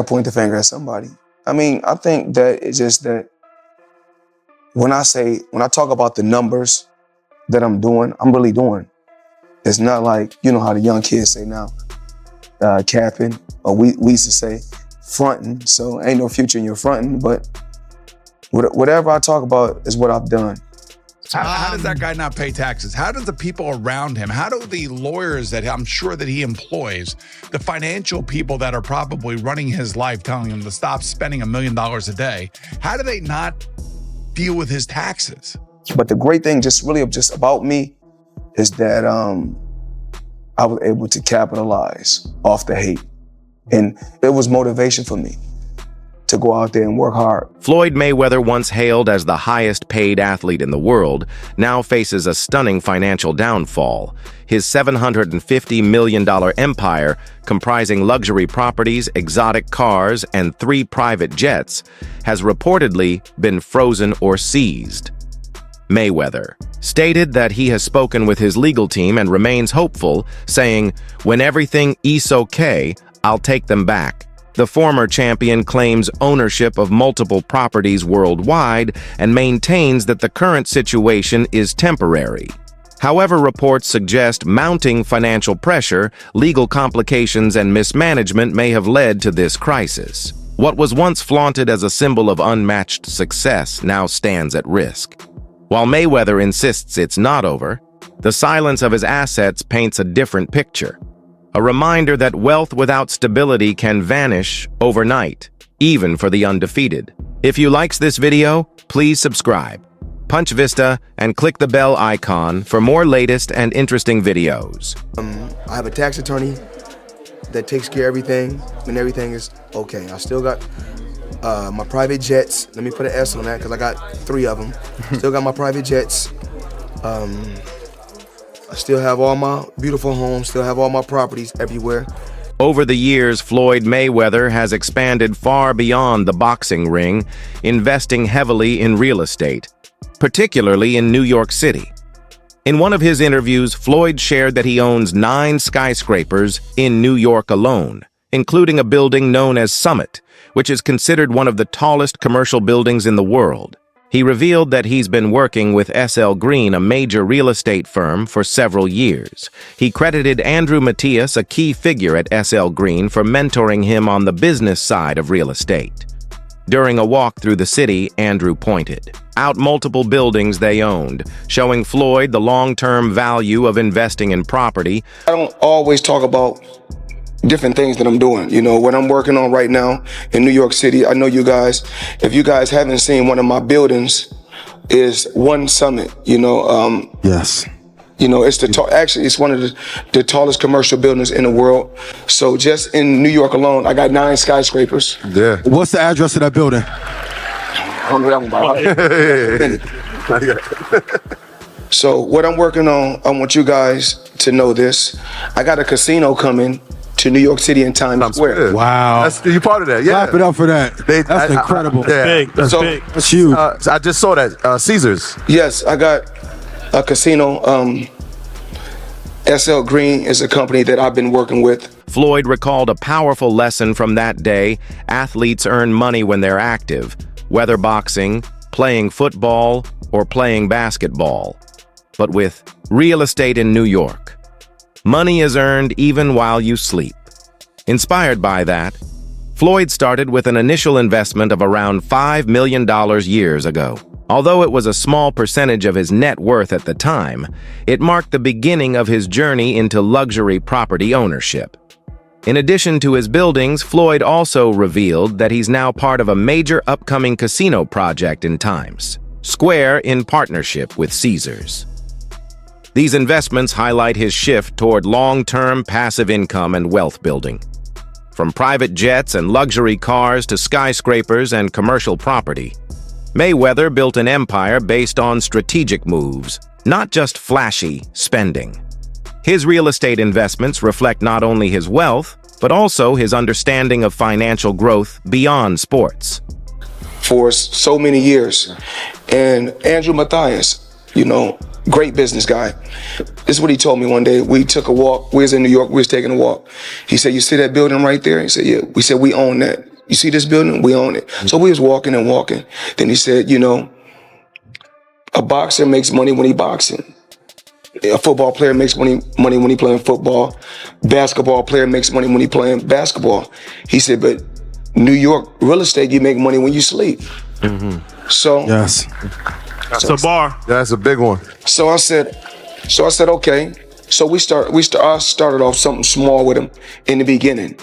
I point the finger at somebody. I mean, I think that it's just that when I talk about the numbers that I'm doing, I'm really doing. It's not like, you know how the young kids say now, capping, or we used to say fronting. So ain't no future in your fronting, but whatever I talk about is what I've done. How does that guy not pay taxes? How do the people around him, how do the lawyers that I'm sure that he employs, the financial people that are probably running his life, telling him to stop spending $1 million a day, how do they not deal with his taxes? But the great thing just about me is that I was able to capitalize off the hate. And it was motivation for me to go out there and work hard. Floyd Mayweather, once hailed as the highest paid athlete in the world, now faces a stunning financial downfall. His $750 million empire, comprising luxury properties, exotic cars, and 3 private jets, has reportedly been frozen or seized. Mayweather stated that he has spoken with his legal team and remains hopeful, saying, "When everything is okay, I'll take them back." The former champion claims ownership of multiple properties worldwide and maintains that the current situation is temporary. However, reports suggest mounting financial pressure, legal complications, and mismanagement may have led to this crisis. What was once flaunted as a symbol of unmatched success now stands at risk. While Mayweather insists it's not over, the silence of his assets paints a different picture. A reminder that wealth without stability can vanish overnight, even for the undefeated. If you liked this video, please subscribe, punch Vista, and click the bell icon for more latest and interesting videos. I have a tax attorney that takes care of everything when everything is okay. I still got my private jets. Let me put an S on that because I got 3 of them. Still got my private jets. I still have all my beautiful homes, still have all my properties everywhere. Over the years, Floyd Mayweather has expanded far beyond the boxing ring, investing heavily in real estate, particularly in New York City. In one of his interviews, Floyd shared that he owns 9 skyscrapers in New York alone, including a building known as Summit, which is considered one of the tallest commercial buildings in the world. He revealed that he's been working with SL Green, a major real estate firm, for several years. He credited Andrew Matias, a key figure at SL Green, for mentoring him on the business side of real estate. During a walk through the city, Andrew pointed out multiple buildings they owned, showing Floyd the long-term value of investing in property. I don't always talk about different things that I'm doing. You know, what I'm working on right now in New York City, I know you guys, if you guys haven't seen one of my buildings, is One Summit, you know. Yes. You know, it's actually, it's one of the tallest commercial buildings in the world. So just in New York alone, I got 9 skyscrapers. Yeah. What's the address of that building? I don't know that one by So what I'm working on, I want you guys to know this. I got a casino coming to New York City in Times Square. Wow. You part of that, yeah. Clap it up for that. That's incredible. Yeah. Big. That's big. That's huge. I just saw that, Caesars. Yes, I got a casino. SL Green is a company that I've been working with. Floyd recalled a powerful lesson from that day. Athletes earn money when they're active, whether boxing, playing football, or playing basketball. But with real estate in New York, money is earned even while you sleep. Inspired by that, Floyd started with an initial investment of around $5 million years ago. Although it was a small percentage of his net worth at the time, it marked the beginning of his journey into luxury property ownership. In addition to his buildings, Floyd also revealed that he's now part of a major upcoming casino project in Times Square in partnership with Caesars. These investments highlight his shift toward long-term passive income and wealth building. From private jets and luxury cars to skyscrapers and commercial property, Mayweather built an empire based on strategic moves, not just flashy spending. His real estate investments reflect not only his wealth, but also his understanding of financial growth beyond sports. For so many years. And Andrew Mathias, you know, great business guy. This is what he told me one day. We took a walk. We was in New York. We was taking a walk. He said, "You see that building right there?" He said, "Yeah." We said, "We own that." You see this building? We own it. So we was walking and walking. Then he said, you know, a boxer makes money when he boxing. A football player makes money when he playing football. Basketball player makes money when he playing basketball. He said, but New York real estate, you make money when you sleep. So Yes. That's a bar. Yeah, that's a big one. So I said, okay. So I started off something small with him in the beginning.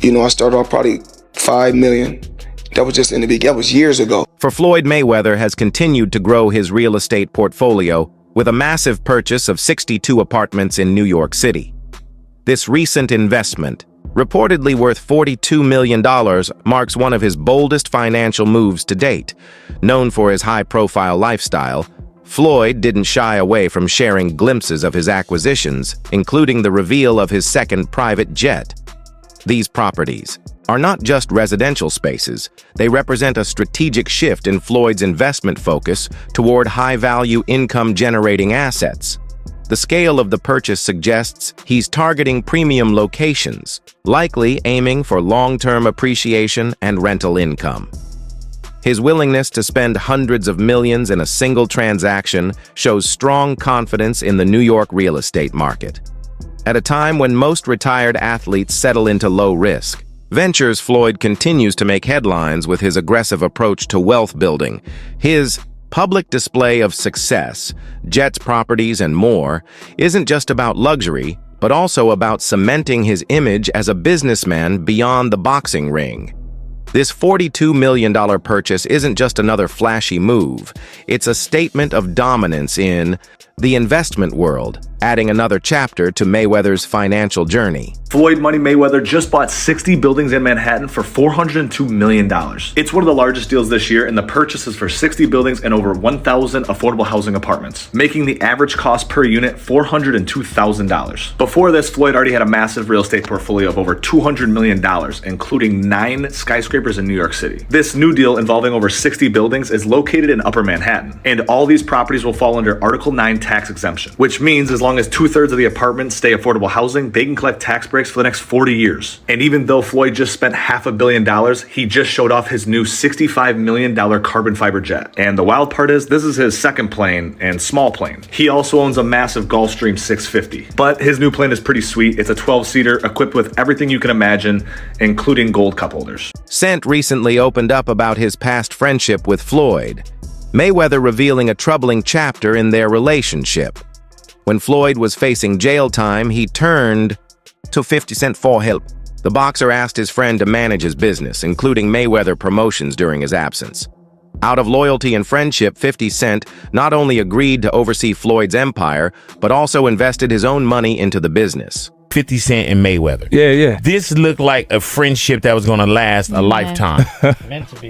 You know, I started off probably 5 million. That was just in the beginning. That was years ago. For Floyd Mayweather has continued to grow his real estate portfolio with a massive purchase of 62 apartments in New York City. This recent investment, reportedly worth $42 million, marks one of his boldest financial moves to date. Known for his high-profile lifestyle, Floyd didn't shy away from sharing glimpses of his acquisitions, including the reveal of his second private jet. These properties are not just residential spaces, they represent a strategic shift in Floyd's investment focus toward high-value income-generating assets. The scale of the purchase suggests he's targeting premium locations, likely aiming for long-term appreciation and rental income. His willingness to spend hundreds of millions in a single transaction shows strong confidence in the New York real estate market. At a time when most retired athletes settle into low risk ventures, Floyd continues to make headlines with his aggressive approach to wealth building. His public display of success, jets, properties, and more isn't just about luxury, but also about cementing his image as a businessman beyond the boxing ring. This $42 million purchase isn't just another flashy move. It's a statement of dominance in the investment world, adding another chapter to Mayweather's financial journey. Floyd Money Mayweather just bought 60 buildings in Manhattan for $402 million. It's one of the largest deals this year, and the purchase is for 60 buildings and over 1,000 affordable housing apartments, making the average cost per unit $402,000. Before this, Floyd already had a massive real estate portfolio of over $200 million, including 9 skyscrapers in New York City. This new deal involving over 60 buildings is located in Upper Manhattan, and all these properties will fall under Article 9 tax exemption, which means as long as 2/3 of the apartments stay affordable housing, they can collect tax breaks for the next 40 years. And even though Floyd just spent $500 million, he just showed off his new $65 million carbon fiber jet. And the wild part is, this is his second plane and small plane. He also owns a massive Gulfstream 650. But his new plane is pretty sweet. It's a 12-seater equipped with everything you can imagine, including gold cup holders. Cent recently opened up about his past friendship with Floyd, Mayweather revealing a troubling chapter in their relationship. When Floyd was facing jail time, he turned to 50 Cent for help. The boxer asked his friend to manage his business, including Mayweather Promotions during his absence. Out of loyalty and friendship, 50 Cent not only agreed to oversee Floyd's empire, but also invested his own money into the business. 50 Cent and Mayweather. Yeah. This looked like a friendship that was going to last a lifetime.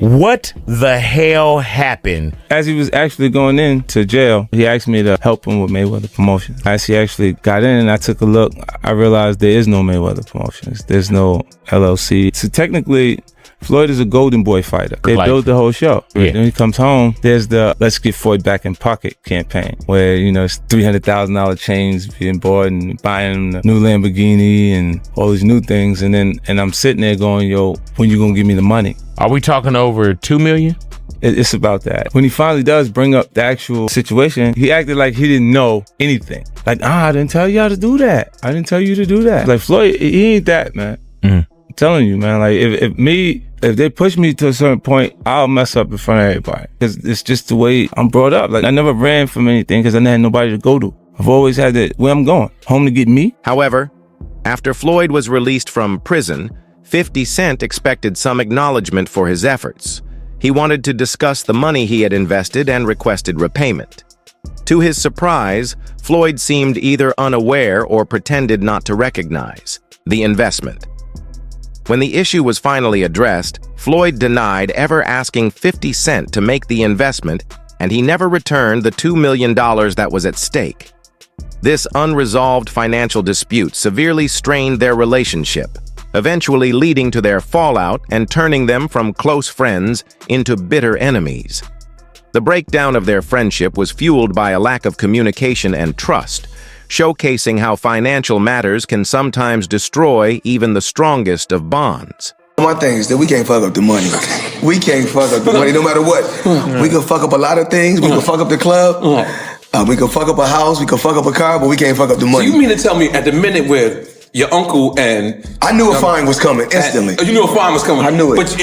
What the hell happened? As he was actually going into jail, he asked me to help him with Mayweather Promotions. As he actually got in and I took a look, I realized there is no Mayweather Promotions. There's no LLC. So technically, Floyd is a golden boy fighter. They built the whole show. Yeah. Then he comes home, there's the Let's Get Floyd Back in Pocket campaign, where, you know, it's $300,000 chains being bought and buying a new Lamborghini and all these new things. And I'm sitting there going, yo, when you gonna give me the money? Are we talking over $2 million? It's about that. When he finally does bring up the actual situation, he acted like he didn't know anything. Like, I didn't tell you how to do that. I didn't tell you to do that. Like, Floyd, he ain't that, man. I'm telling you, man. Like, if they push me to a certain point, I'll mess up in front of everybody. Because it's just the way I'm brought up. Like, I never ran from anything because I never had nobody to go to. I've always had where I'm going, home to get me. However, after Floyd was released from prison, 50 Cent expected some acknowledgement for his efforts. He wanted to discuss the money he had invested and requested repayment. To his surprise, Floyd seemed either unaware or pretended not to recognize the investment. When the issue was finally addressed, Floyd denied ever asking 50 Cent to make the investment, and he never returned the $2 million that was at stake. This unresolved financial dispute severely strained their relationship, eventually leading to their fallout and turning them from close friends into bitter enemies. The breakdown of their friendship was fueled by a lack of communication and trust, showcasing how financial matters can sometimes destroy even the strongest of bonds. My thing is that we can't fuck up the money. We can't fuck up the money no matter what. We can fuck up a lot of things. We can fuck up the club. We can fuck up a house. We can fuck up a car, but we can't fuck up the money. So you mean to tell me at the minute where your uncle and... I knew a fine was coming instantly. You knew a fine was coming? I knew it. But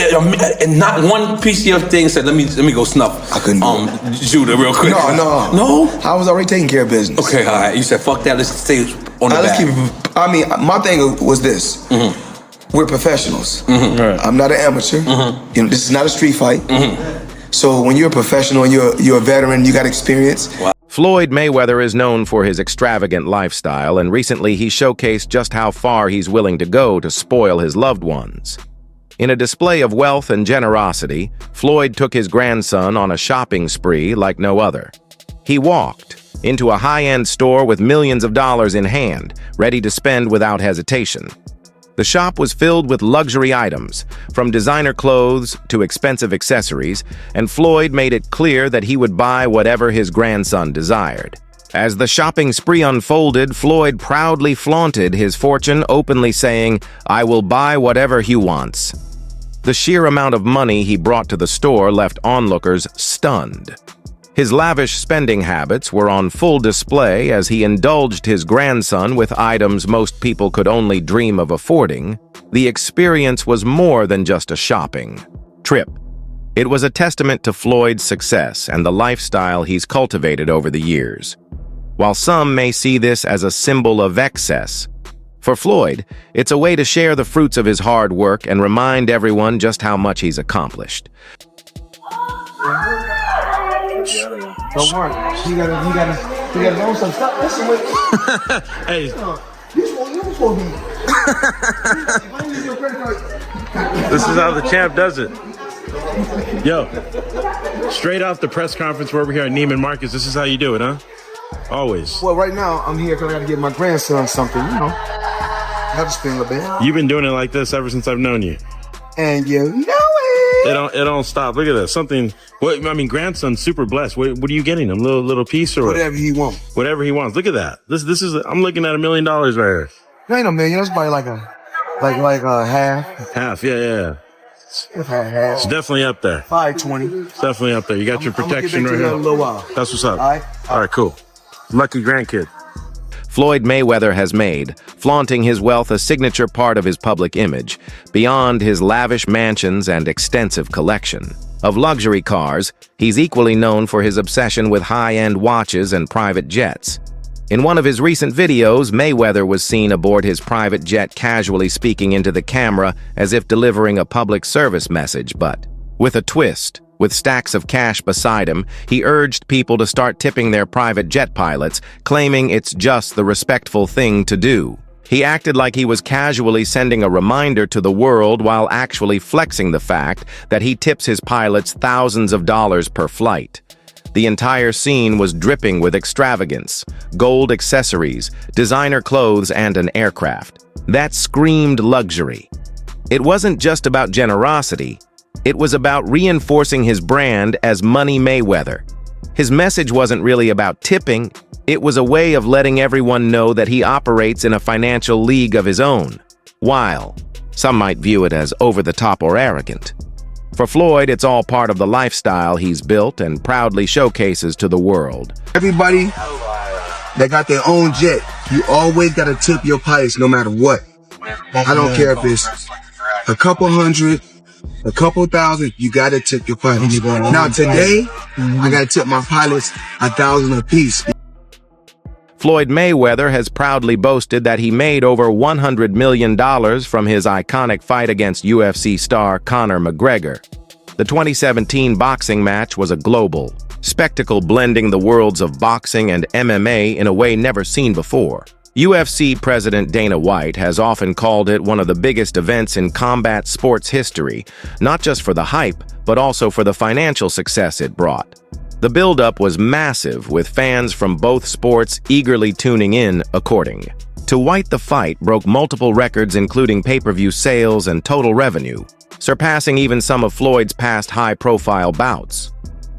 and not one piece of your thing said, let me go snuff I couldn't do Judah real quick. No? I was already taking care of business. Okay, all right. You said, fuck that, let's stay on the back. Let's keep it, I mean, my thing was this. We're professionals. I'm not an amateur. You know, this is not a street fight. So when you're a professional and you're a veteran, you got experience. Wow. Floyd Mayweather is known for his extravagant lifestyle, and recently he showcased just how far he's willing to go to spoil his loved ones. In a display of wealth and generosity, Floyd took his grandson on a shopping spree like no other. He walked into a high-end store with millions of dollars in hand, ready to spend without hesitation. The shop was filled with luxury items, from designer clothes to expensive accessories, and Floyd made it clear that he would buy whatever his grandson desired. As the shopping spree unfolded, Floyd proudly flaunted his fortune, openly saying, "I will buy whatever he wants." The sheer amount of money he brought to the store left onlookers stunned. His lavish spending habits were on full display as he indulged his grandson with items most people could only dream of affording. The experience was more than just a shopping trip. It was a testament to Floyd's success and the lifestyle he's cultivated over the years. While some may see this as a symbol of excess, for Floyd, it's a way to share the fruits of his hard work and remind everyone just how much he's accomplished. Don't worry. You gotta know some stuff. Listen with Hey. You supposed to be. This is how the champ does it. Yo, straight off the press conference where we're here at Neiman Marcus, this is how you do it, huh? Always. Well, right now, I'm here because I gotta give my grandson something, you know. I have to spend a bit. You've been doing it like this ever since I've known you. And you know it. It don't stop. Look at that. Something. What I mean, grandson's super blessed. What are you getting him? Little piece or whatever he wants. Whatever he wants. Look at that. This is. I'm looking at $1 million right here. It ain't a million. That's probably like a half. Half. Yeah. It's half. It's definitely up there. 520. It's definitely up there. You got your protection right here. A little while. That's what's up. All right, cool. Lucky grandkid. Floyd Mayweather has made flaunting his wealth a signature part of his public image, beyond his lavish mansions and extensive collection of luxury cars. He's equally known for his obsession with high-end watches and private jets. In one of his recent videos, Mayweather was seen aboard his private jet casually speaking into the camera as if delivering a public service message, but with a twist. With stacks of cash beside him, he urged people to start tipping their private jet pilots, claiming it's just the respectful thing to do. He acted like he was casually sending a reminder to the world while actually flexing the fact that he tips his pilots thousands of dollars per flight. The entire scene was dripping with extravagance, gold accessories, designer clothes, and an aircraft. That screamed luxury. It wasn't just about generosity. It was about reinforcing his brand as Money Mayweather. His message wasn't really about tipping. It was a way of letting everyone know that he operates in a financial league of his own, while some might view it as over-the-top or arrogant. For Floyd, it's all part of the lifestyle he's built and proudly showcases to the world. Everybody that got their own jet, you always got to tip your pilots no matter what. I don't care if it's a couple hundred, a couple thousand, you gotta tip your pilots. Now today, I gotta tip my pilots $1,000 a piece. Floyd Mayweather has proudly boasted that he made over $100 million from his iconic fight against UFC star Conor McGregor. The 2017 boxing match was a global spectacle blending the worlds of boxing and MMA in a way never seen before. UFC President Dana White has often called it one of the biggest events in combat sports history, not just for the hype, but also for the financial success it brought. The build-up was massive, with fans from both sports eagerly tuning in, according to White. The fight broke multiple records including pay-per-view sales and total revenue, surpassing even some of Floyd's past high-profile bouts.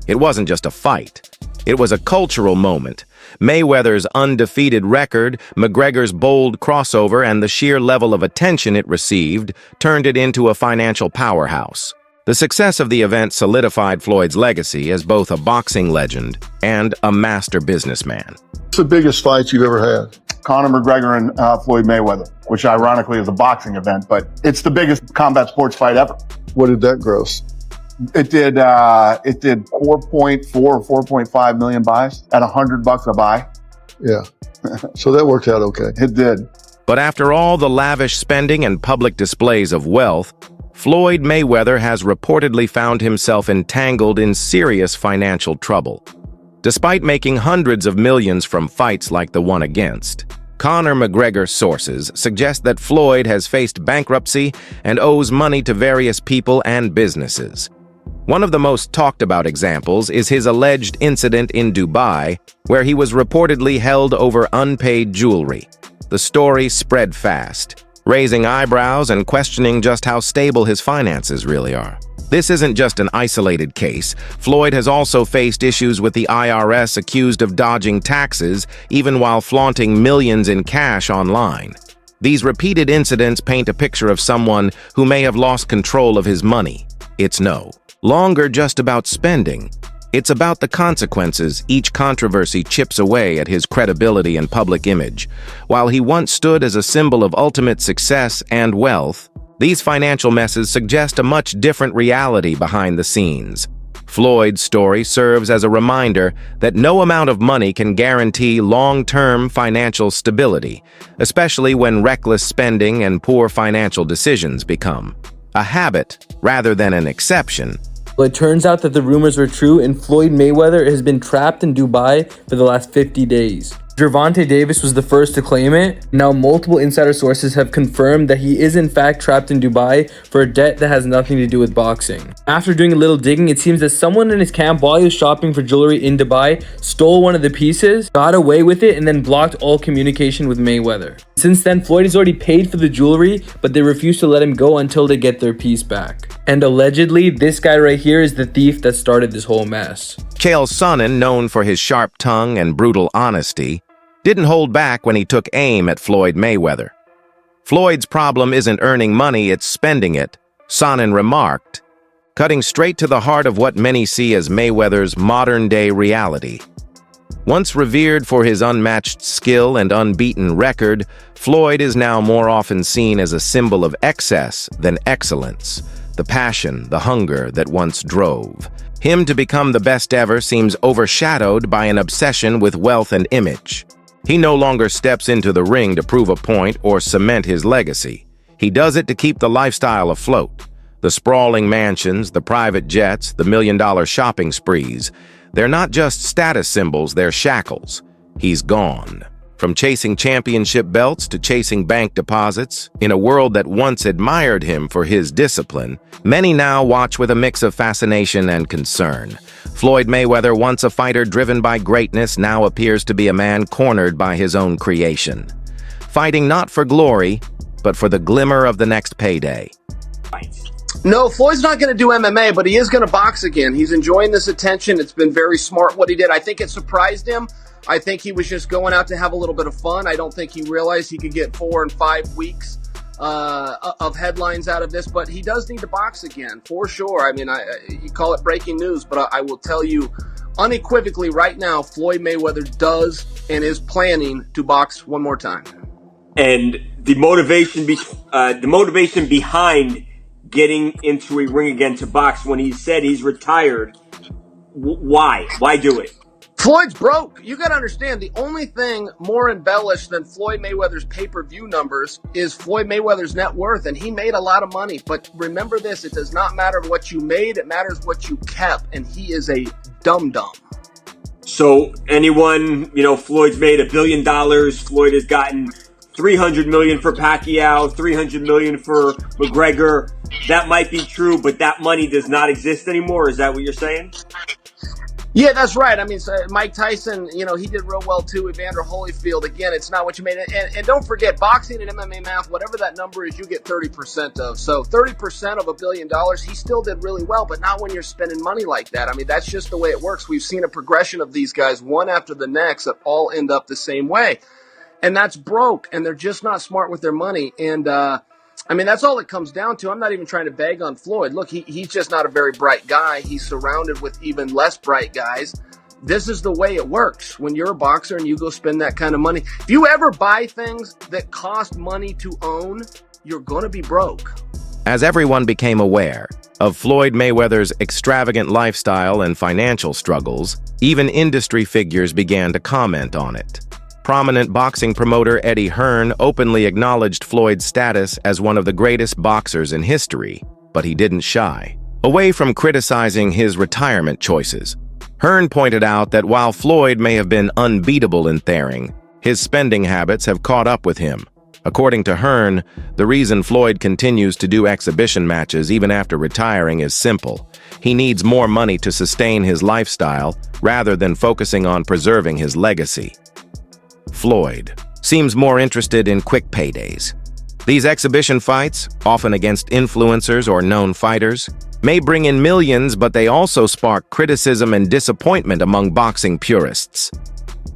It wasn't just a fight. It was a cultural moment, Mayweather's undefeated record, McGregor's bold crossover, and the sheer level of attention it received turned it into a financial powerhouse. The success of the event solidified Floyd's legacy as both a boxing legend and a master businessman. What's the biggest fight you've ever had? Conor McGregor and Floyd Mayweather, which ironically is a boxing event, but it's the biggest combat sports fight ever. What did that gross? It did 4.4 or 4.5 million buys at $100 a buy. Yeah. So that worked out okay. It did. But after all the lavish spending and public displays of wealth, Floyd Mayweather has reportedly found himself entangled in serious financial trouble. Despite making hundreds of millions from fights like the one against, Conor McGregor's sources suggest that Floyd has faced bankruptcy and owes money to various people and businesses. One of the most talked about examples is his alleged incident in Dubai, where he was reportedly held over unpaid jewelry. The story spread fast, raising eyebrows and questioning just how stable his finances really are. This isn't just an isolated case. Floyd has also faced issues with the IRS, accused of dodging taxes, even while flaunting millions in cash online. These repeated incidents paint a picture of someone who may have lost control of his money. It's no longer just about spending. It's about the consequences each controversy chips away at his credibility and public image. While he once stood as a symbol of ultimate success and wealth, these financial messes suggest a much different reality behind the scenes. Floyd's story serves as a reminder that no amount of money can guarantee long-term financial stability, especially when reckless spending and poor financial decisions become a habit rather than an exception. Well, it turns out that the rumors were true, and Floyd Mayweather has been trapped in Dubai for the last 50 days. Gervonta Davis was the first to claim it. Now multiple insider sources have confirmed that he is in fact trapped in Dubai for a debt that has nothing to do with boxing. After doing a little digging, it seems that someone in his camp, while he was shopping for jewelry in Dubai, stole one of the pieces, got away with it, and then blocked all communication with Mayweather. Since then, Floyd has already paid for the jewelry, but they refuse to let him go until they get their piece back. And allegedly, this guy right here is the thief that started this whole mess. Chael Sonnen, known for his sharp tongue and brutal honesty, didn't hold back when he took aim at Floyd Mayweather. Floyd's problem isn't earning money, it's spending it, Sonnen remarked, cutting straight to the heart of what many see as Mayweather's modern-day reality. Once revered for his unmatched skill and unbeaten record, Floyd is now more often seen as a symbol of excess than excellence, the passion, the hunger that once drove him to become the best ever seems overshadowed by an obsession with wealth and image. He no longer steps into the ring to prove a point or cement his legacy. He does it to keep the lifestyle afloat. The sprawling mansions, the private jets, the million-dollar shopping sprees, they're not just status symbols, they're shackles. He's gone. From chasing championship belts to chasing bank deposits, in a world that once admired him for his discipline, many now watch with a mix of fascination and concern. Floyd Mayweather, once a fighter driven by greatness, now appears to be a man cornered by his own creation. Fighting not for glory, but for the glimmer of the next payday. No, Floyd's not going to do MMA, but he is going to box again. He's enjoying this attention. It's been very smart what he did. I think it surprised him. I think he was just going out to have a little bit of fun. I don't think he realized he could get 4 and 5 weeks of headlines out of this, but he does need to box again, for sure. I mean, you call it breaking news, but I will tell you unequivocally right now, Floyd Mayweather does and is planning to box one more time. And the motivation behind getting into a ring again to box, when he said he's retired, why do it? Floyd's broke. You got to understand, the only thing more embellished than Floyd Mayweather's pay-per-view numbers is Floyd Mayweather's net worth, and he made a lot of money. But remember this, it does not matter what you made, it matters what you kept, and he is a dum-dum. So anyone, Floyd's made $1 billion. Floyd has gotten $300 million for Pacquiao, $300 million for McGregor. That might be true, but that money does not exist anymore. Is that what you're saying? Yeah, that's right. I mean, so Mike Tyson, you know, he did real well too. Evander Holyfield, again, it's not what you made. And don't forget, boxing and MMA math, whatever that number is, you get 30% of. So 30% of $1 billion, he still did really well, but not when you're spending money like that. I mean, that's just the way it works. We've seen a progression of these guys, one after the next, that all end up the same way. And that's broke, and they're just not smart with their money. And, I mean, that's all it comes down to. I'm not even trying to bag on Floyd. Look, he's just not a very bright guy. He's surrounded with even less bright guys. This is the way it works when you're a boxer and you go spend that kind of money. If you ever buy things that cost money to own, you're going to be broke. As everyone became aware of Floyd Mayweather's extravagant lifestyle and financial struggles, even industry figures began to comment on it. Prominent boxing promoter Eddie Hearn openly acknowledged Floyd's status as one of the greatest boxers in history, but he didn't shy away from criticizing his retirement choices. Hearn pointed out that while Floyd may have been unbeatable in throwing, his spending habits have caught up with him. According to Hearn, the reason Floyd continues to do exhibition matches even after retiring is simple. He needs more money to sustain his lifestyle rather than focusing on preserving his legacy. Floyd seems more interested in quick paydays. These exhibition fights, often against influencers or known fighters, may bring in millions, but they also spark criticism and disappointment among boxing purists.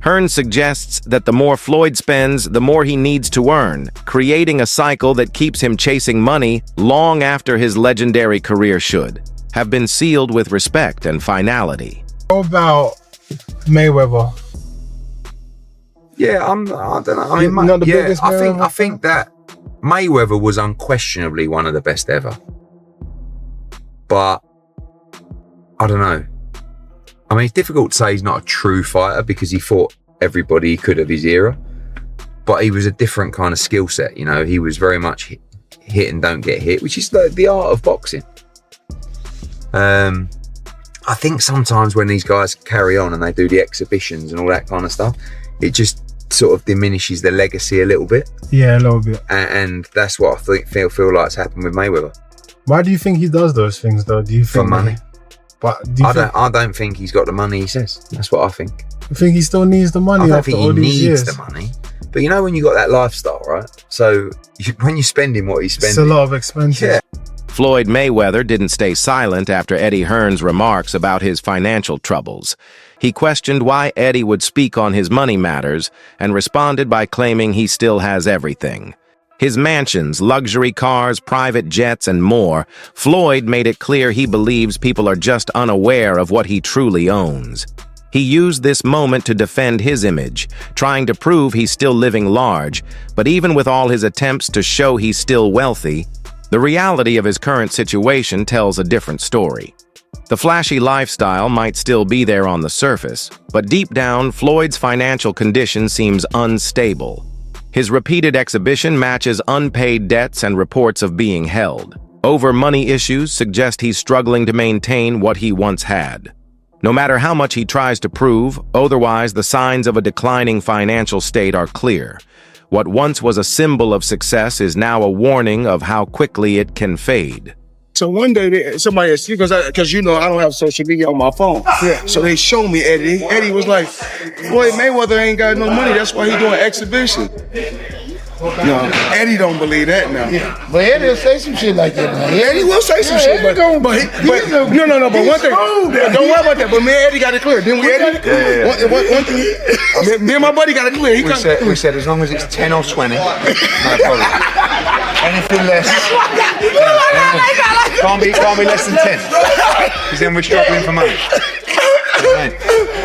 Hearn suggests that the more Floyd spends, the more he needs to earn, creating a cycle that keeps him chasing money long after his legendary career should have been sealed with respect and finality. What about Mayweather? Yeah, I don't know. I mean, I think that Mayweather was unquestionably one of the best ever. But I don't know. I mean, it's difficult to say he's not a true fighter because he fought everybody he could of his era. But he was a different kind of skill set. You know, he was very much hit and don't get hit, which is the art of boxing. I think sometimes when these guys carry on and they do the exhibitions and all that kind of stuff, it just sort of diminishes the legacy a little bit. Yeah, a little bit. And that's what I feel like's happened with Mayweather. Why do you think he does those things though? Do you think for money? But I don't think he's got the money he says. That's what I think. I think he still needs the money. I don't after think all he these needs years. the money. But you know when you got that lifestyle, right? So when you're spending what he's spending, it's a lot of expenses. Yeah. Floyd Mayweather didn't stay silent after Eddie Hearn's remarks about his financial troubles. He questioned why Eddie would speak on his money matters and responded by claiming he still has everything. His mansions, luxury cars, private jets, and more, Floyd made it clear he believes people are just unaware of what he truly owns. He used this moment to defend his image, trying to prove he's still living large, but even with all his attempts to show he's still wealthy, the reality of his current situation tells a different story. The flashy lifestyle might still be there on the surface, but deep down, Floyd's financial condition seems unstable. His repeated exhibition matches unpaid debts and reports of being held. Over money issues suggest he's struggling to maintain what he once had. No matter how much he tries to prove, otherwise the signs of a declining financial state are clear. What once was a symbol of success is now a warning of how quickly it can fade. So one day, somebody asked you, because you know I don't have social media on my phone. Yeah. So they showed me Eddie. Eddie was like, Floyd Mayweather ain't got no money. That's why he doing exhibition. No, Eddie don't believe that now. Yeah. But Eddie will say some shit like that now. Eddie will say some shit, but no, but one thing, don't worry about that. But me and Eddie got it clear. Didn't we, Eddie? Yeah. One thing, me and my buddy got it clear. We said as long as it's 10 or 20, no problem. Anything less, can't be less than 10, because then we're struggling for money.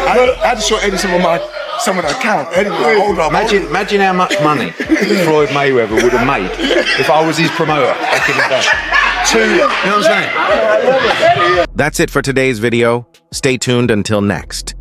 I had to show Eddie some of the account. Eddie, hold on. Imagine how much money Floyd Mayweather would have made if I was his promoter back in the day. You know what I'm saying? That's it for today's video. Stay tuned until next.